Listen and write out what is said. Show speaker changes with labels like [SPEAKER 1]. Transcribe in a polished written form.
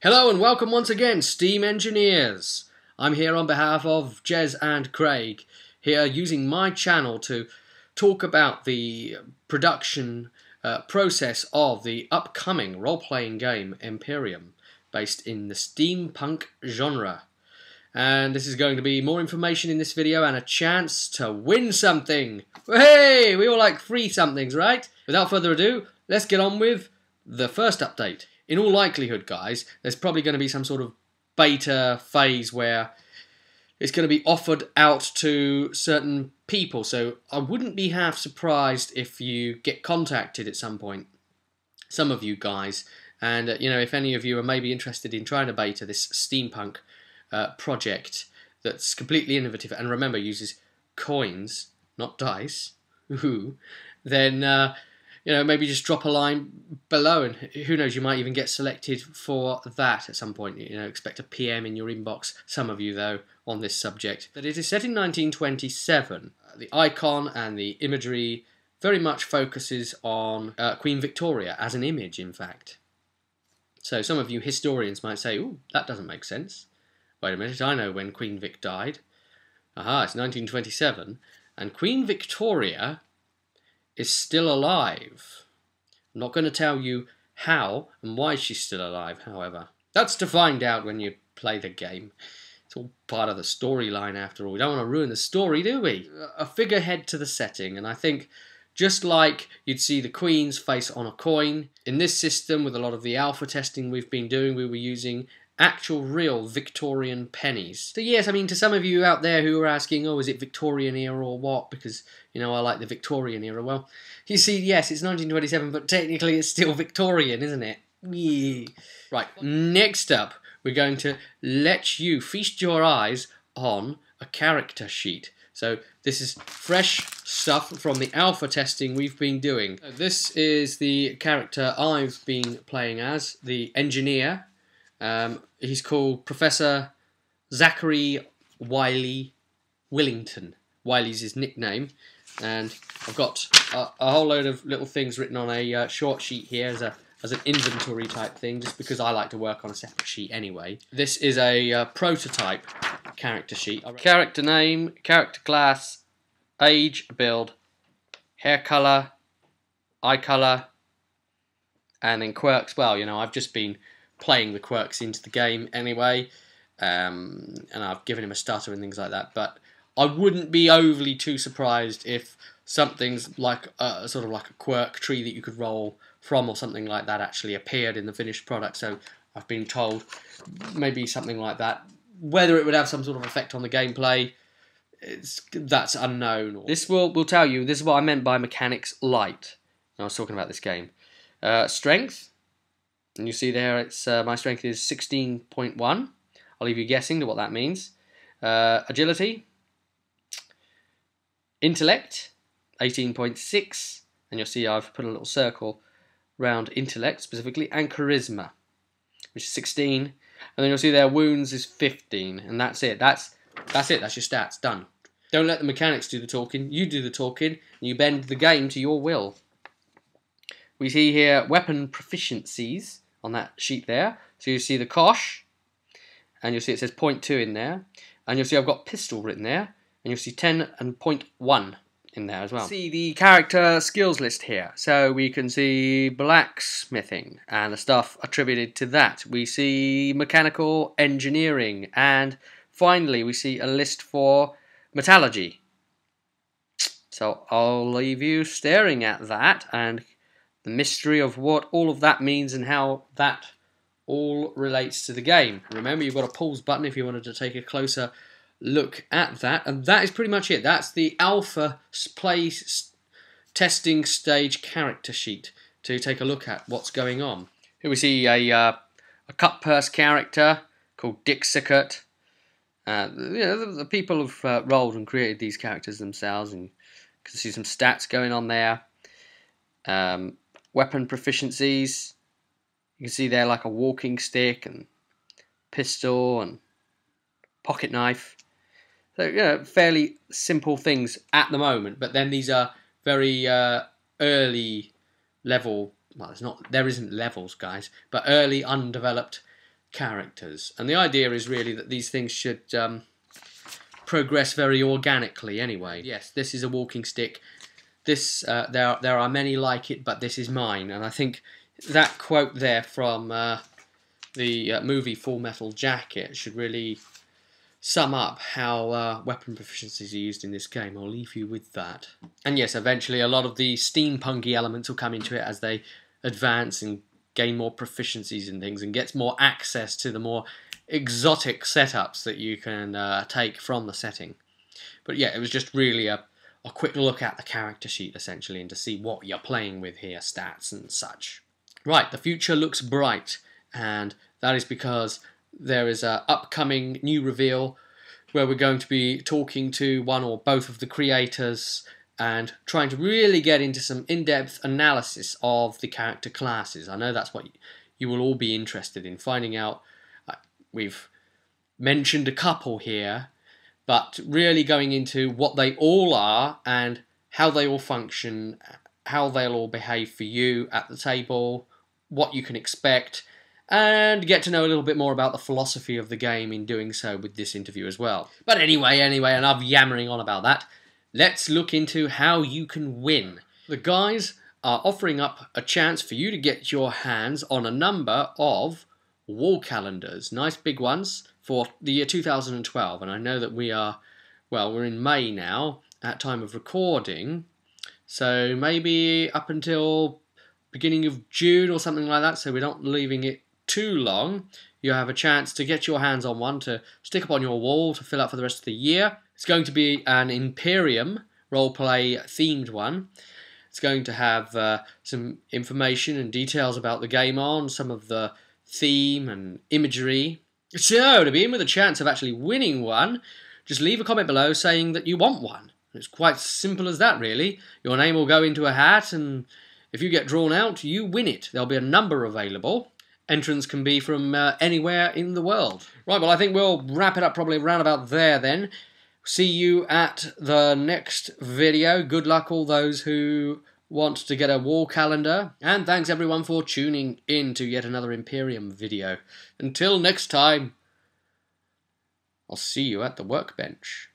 [SPEAKER 1] Hello and welcome once again, Steam Engineers. I'm here on behalf of Jez and Craig, here using my channel to talk about the production process of the upcoming role-playing game Empirium, based in the steampunk genre. And this is going to be more information in this video and a chance to win something. Hey, we all like free somethings, right? Without further ado, let's get on with the first update. In all likelihood, guys, there's probably going to be some sort of beta phase where it's going to be offered out to certain people. So I wouldn't be half surprised if you get contacted at some point, some of you guys. And, if any of you are maybe interested in trying to beta this steampunk project that's completely innovative and remember uses coins, not dice, then maybe just drop a line below and who knows, you might even get selected for that at some point. Expect a PM in your inbox, some of you though, on this subject. But it is set in 1927. The icon and the imagery very much focuses on Queen Victoria as an image, in fact. So some of you historians might say, ooh, that doesn't make sense. Wait a minute, I know when Queen Vic died. Aha, it's 1927, and Queen Victoria is still alive. I'm not going to tell you how and why she's still alive, however. That's to find out when you play the game. It's all part of the storyline after all. We don't want to ruin the story, do we? A figurehead to the setting, and I think just like you'd see the Queen's face on a coin, in this system, with a lot of the alpha testing we've been doing, we were using actual real Victorian pennies. So yes, I mean, to some of you out there who are asking, oh, is it Victorian era or what? Because, I like the Victorian era. Well, you see, yes, it's 1927, but technically it's still Victorian, isn't it? Yeah. Right, next up, we're going to let you feast your eyes on a character sheet. So this is fresh stuff from the alpha testing we've been doing. This is the character I've been playing as, the engineer. He's called Professor Zachary Wiley Willington. Wiley's his nickname, and I've got a whole load of little things written on a short sheet here as an inventory type thing, just because I like to work on a separate sheet anyway. This is a prototype character sheet. Character name, character class, age, build, hair colour, eye colour, and then quirks. Well, I've just been playing the quirks into the game anyway, and I've given him a stutter and things like that, but I wouldn't be overly too surprised if something's like sort of like a quirk tree that you could roll from or something like that actually appeared in the finished product. So I've been told maybe something like that. Whether it would have some sort of effect on the gameplay, that's unknown. This will tell you, this is what I meant by mechanics light. I was talking about this game. Strength. And you see there, it's my strength is 16.1. I'll leave you guessing to what that means. Agility. Intellect, 18.6. And you'll see I've put a little circle around intellect specifically. And charisma, which is 16. And then you'll see there, wounds is 15. And that's it. That's it. That's your stats. Done. Don't let the mechanics do the talking. You do the talking. And you bend the game to your will. We see here weapon proficiencies on that sheet there. So you see the Kosh, and you'll see it says 0.2 in there, and you'll see I've got pistol written there, and you'll see 10 and 0.1 in there as well. See the character skills list here. So we can see blacksmithing and the stuff attributed to that. We see mechanical engineering, and finally we see a list for metallurgy. So I'll leave you staring at that and the mystery of what all of that means and how that all relates to the game. Remember, you've got a pause button if you wanted to take a closer look at that, and that is pretty much it. That's the alpha play testing stage character sheet to take a look at what's going on. Here we see a cut purse character called Dick Sickert. The people have rolled and created these characters themselves, and you can see some stats going on there. Weapon proficiencies, you can see there like a walking stick and pistol and pocket knife. So fairly simple things at the moment, but then these are very early level. Well, there isn't levels, guys, but early undeveloped characters. And the idea is really that these things should progress very organically anyway. Yes, this is a walking stick. This there are many like it, but this is mine. And I think that quote there from the movie Full Metal Jacket should really sum up how weapon proficiencies are used in this game. I'll leave you with that. And yes, eventually a lot of the steampunky elements will come into it as they advance and gain more proficiencies in things and gets more access to the more exotic setups that you can take from the setting. But yeah, it was just really a quick look at the character sheet essentially and to see what you're playing with here, stats and such. Right, the future looks bright, and that is because there is an upcoming new reveal where we're going to be talking to one or both of the creators and trying to really get into some in-depth analysis of the character classes. I know that's what you will all be interested in, finding out. We've mentioned a couple here, but really going into what they all are and how they all function, how they'll all behave for you at the table, what you can expect, and get to know a little bit more about the philosophy of the game in doing so with this interview as well. But anyway, enough yammering on about that. Let's look into how you can win. The guys are offering up a chance for you to get your hands on a number of wall calendars, nice big ones for the year 2012. And I know that we are, well, we're in May now at time of recording, so maybe up until beginning of June or something like that, so we're not leaving it too long. You have a chance to get your hands on one to stick up on your wall to fill out for the rest of the year. It's going to be an Empirium roleplay themed one. It's going to have some information and details about the game on, some of the theme and imagery. So, to be in with a chance of actually winning one, just leave a comment below saying that you want one. It's quite simple as that, really. Your name will go into a hat, and if you get drawn out, you win it. There'll be a number available. Entrants can be from anywhere in the world. Right, well, I think we'll wrap it up probably around about there then. See you at the next video. Good luck all those who want to get a wall calendar. And thanks everyone for tuning in to yet another Empirium video. Until next time, I'll see you at the workbench.